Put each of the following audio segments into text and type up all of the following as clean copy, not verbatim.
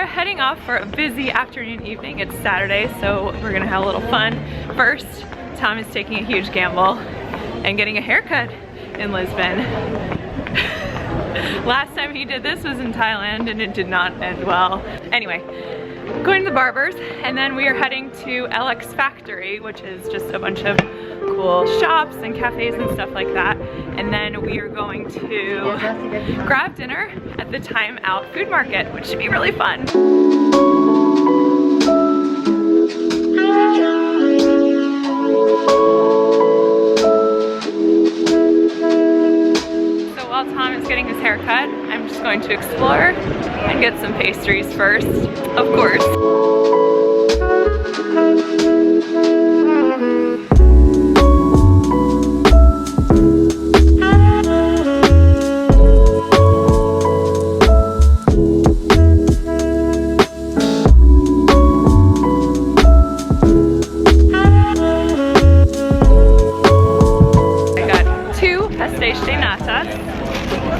are heading off for a busy afternoon evening. It's Saturday, so we're gonna have a little fun. First, Tom is taking a huge gamble and getting a haircut in Lisbon. Last time he did this was in Thailand and it did not end well. Anyway, going to the barber's, and then we are heading to LX Factory, which is just a bunch of cool shops and cafes and stuff like that. And then we are going to grab dinner at the Time Out Food Market, which should be really fun. So while Tom is getting his haircut, I'm just going to explore and get some pastries first, of course.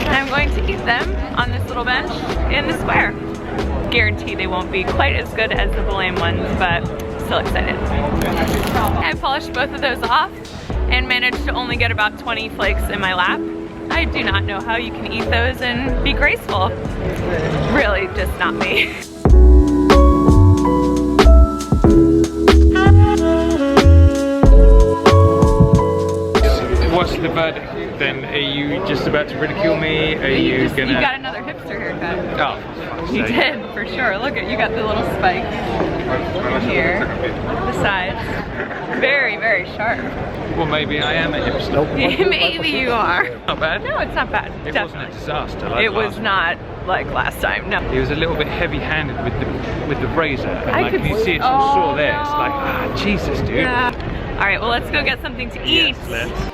I'm going to eat them on this little bench in the square. Guarantee they won't be quite as good as the Belém ones, but still excited. I polished both of those off and managed to only get about 20 flakes in my lap. I do not know how you can eat those and be graceful. Really, just not me. What's the verdict then? Are you just about to ridicule me? Are you gonna... You got another hipster haircut. Oh, for fuck's You sake. did, for sure. Look at, you got the little spike here, the sides. Very, very sharp. Well, maybe I am a hipster. Maybe you are. Not bad. No, it's not bad. It Definitely. wasn't a disaster like It was last not like last time, no. He was a little bit heavy-handed with the razor, and I like could you see it's oh, all sore there. no. It's like, ah, Jesus, dude. Yeah. All right, well, let's go get something to eat. Yes, let's.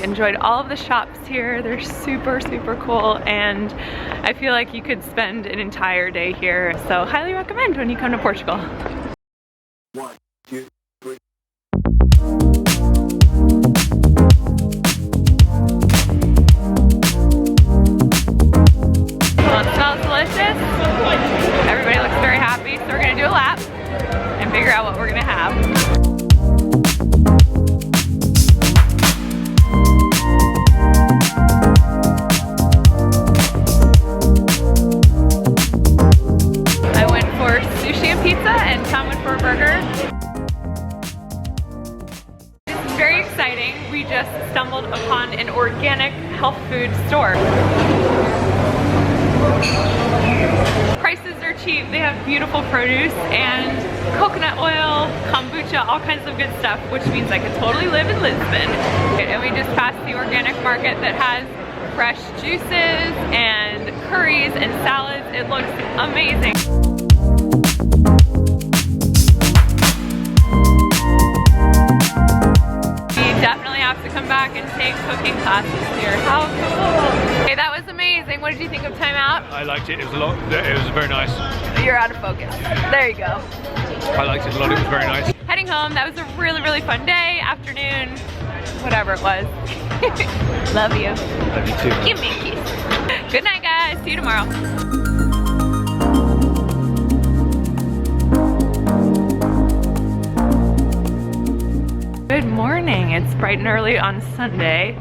Enjoyed all of the shops here. They're super, super cool, and I feel like you could spend an entire day here. So highly recommend when you come to Portugal. 1, 2, 3. Well, it smells delicious. Everybody looks very happy, so we're gonna do a lap and figure out what we're gonna have. Pizza and Tom went for a burger. This is very exciting. We just stumbled upon an organic health food store. Prices are cheap. They have beautiful produce and coconut oil, kombucha, all kinds of good stuff, which means I could totally live in Lisbon. And we just passed the organic market that has fresh juices and curries and salads. It looks amazing. Definitely have to come back and take cooking classes here. How cool! Okay, that was amazing. What did you think of Time Out? I liked it. It was a lot. It was very nice. You're out of focus. There you go. I liked it a lot. It was very nice. Heading home. That was a really, really fun day, afternoon, whatever it was. Love you. Love you too. Give me a kiss. Good night, guys. See you tomorrow. Good morning. It's bright and early on Sunday,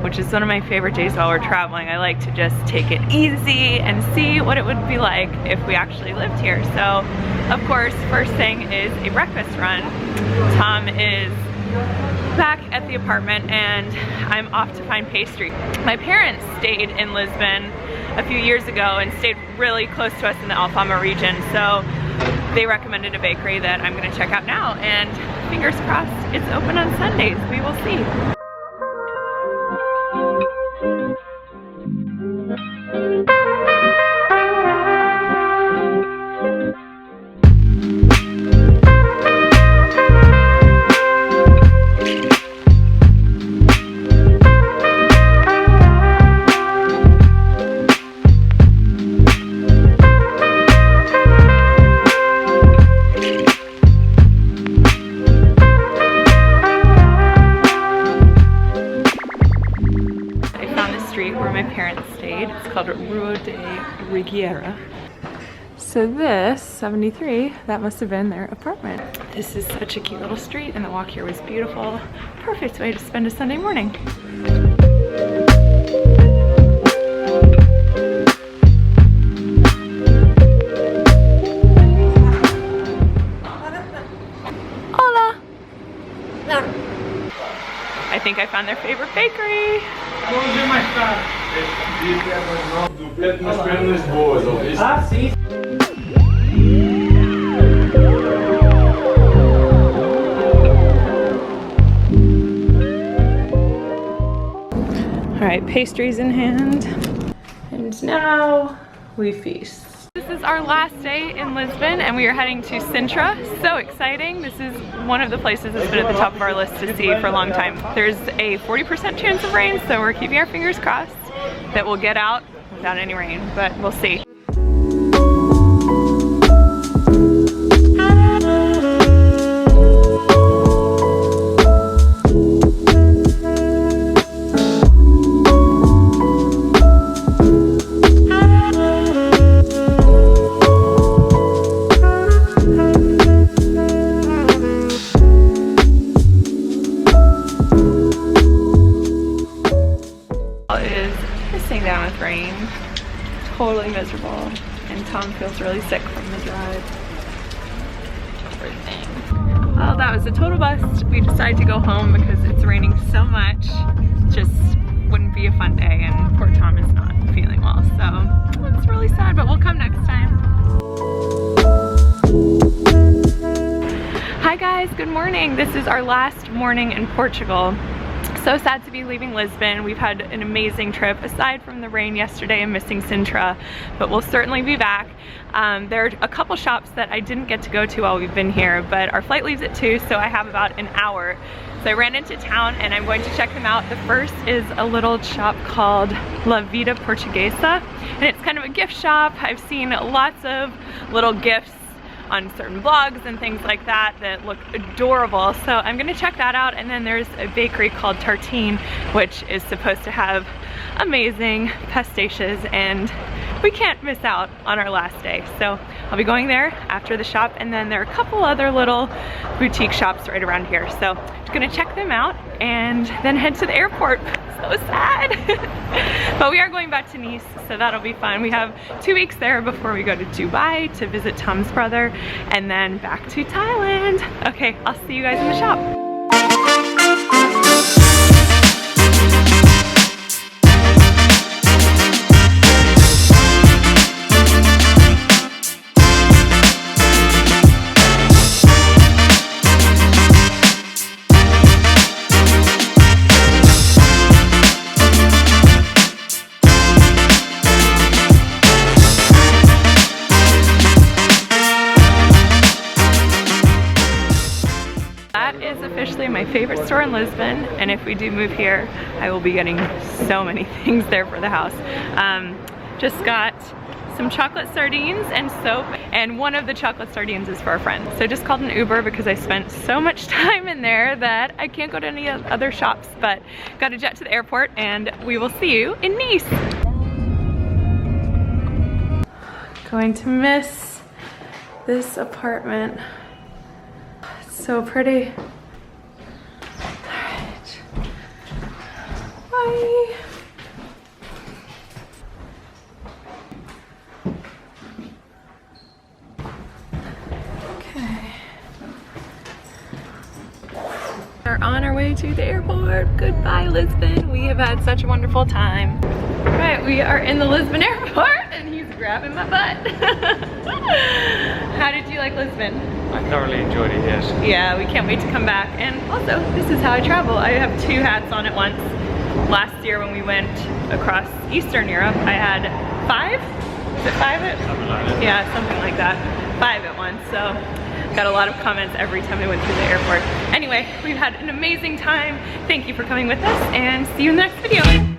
which is one of my favorite days while we're traveling. I like to just take it easy and see what it would be like if we actually lived here. So, of course, first thing is a breakfast run. Tom is back at the apartment and I'm off to find pastry. My parents stayed in Lisbon a few years ago and stayed really close to us in the Alfama region. So they recommended a bakery that I'm gonna check out now, and fingers crossed it's open on Sundays. We will see. Called Ler Devagar. So this 73, that must have been their apartment. This is such a cute little street, and the walk here was beautiful. Perfect way to spend a Sunday morning. Hola. I think I found their favorite bakery. Ah, sim. All right, pastries in hand, and now we feast. This is our last day in Lisbon, and we are heading to Sintra. So exciting. This is one of the places that's been at the top of our list to see for a long time. There's a 40% chance of rain, so we're keeping our fingers crossed that we'll get out without any rain, but we'll see. Down with rain, totally miserable, and Tom feels really sick from the drive. Everything. Well, that was a total bust. We decided to go home because it's raining so much. Just wouldn't be a fun day, and poor Tom is not feeling well, so it's really sad, but we'll come next time. Hi guys, good morning. This is our last morning in Portugal. So sad to be leaving Lisbon. We've had an amazing trip aside from the rain yesterday and missing Sintra, but we'll certainly be back. There are a couple shops that I didn't get to go to while we've been here, but our flight leaves at 2, so I have about an hour. So I ran into town and I'm going to check them out. The first is a little shop called Vida Portuguesa, and it's kind of a gift shop. I've seen lots of little gifts on certain blogs and things like that that look adorable, so I'm gonna check that out. And then there's a bakery called Tartine, which is supposed to have amazing pastéis, and we can't miss out on our last day, so I'll be going there after the shop. And then there are a couple other little boutique shops right around here, so I'm gonna check them out and then head to the airport. So sad. But we are going back to Nice, so that'll be fun. We have 2 weeks there before we go to Dubai to visit Tom's brother, and then back to Thailand. Okay, I'll see you guys in the shop. My favorite store in Lisbon, and if we do move here, I will be getting so many things there for the house. Just got some chocolate sardines and soap, and one of the chocolate sardines is for a friend. So just called an Uber because I spent so much time in there that I can't go to any other shops, but got a jet to the airport, and we will see you in Nice. Going to miss this apartment. It's so pretty. Bye. Okay. are on our way to the airport. Goodbye, Lisbon. We have had such a wonderful time. All right, we are in the Lisbon airport and he's grabbing my butt. How did you like Lisbon? I thoroughly enjoyed it, yes. Yeah, we can't wait to come back. And also, this is how I travel. I have 2 hats on at once. Last year when we went across Eastern Europe, I had 5? Is it 5? Something like that. Yeah, something like that. 5 at once, so got a lot of comments every time we went through the airport. Anyway, we've had an amazing time. Thank you for coming with us and see you in the next video.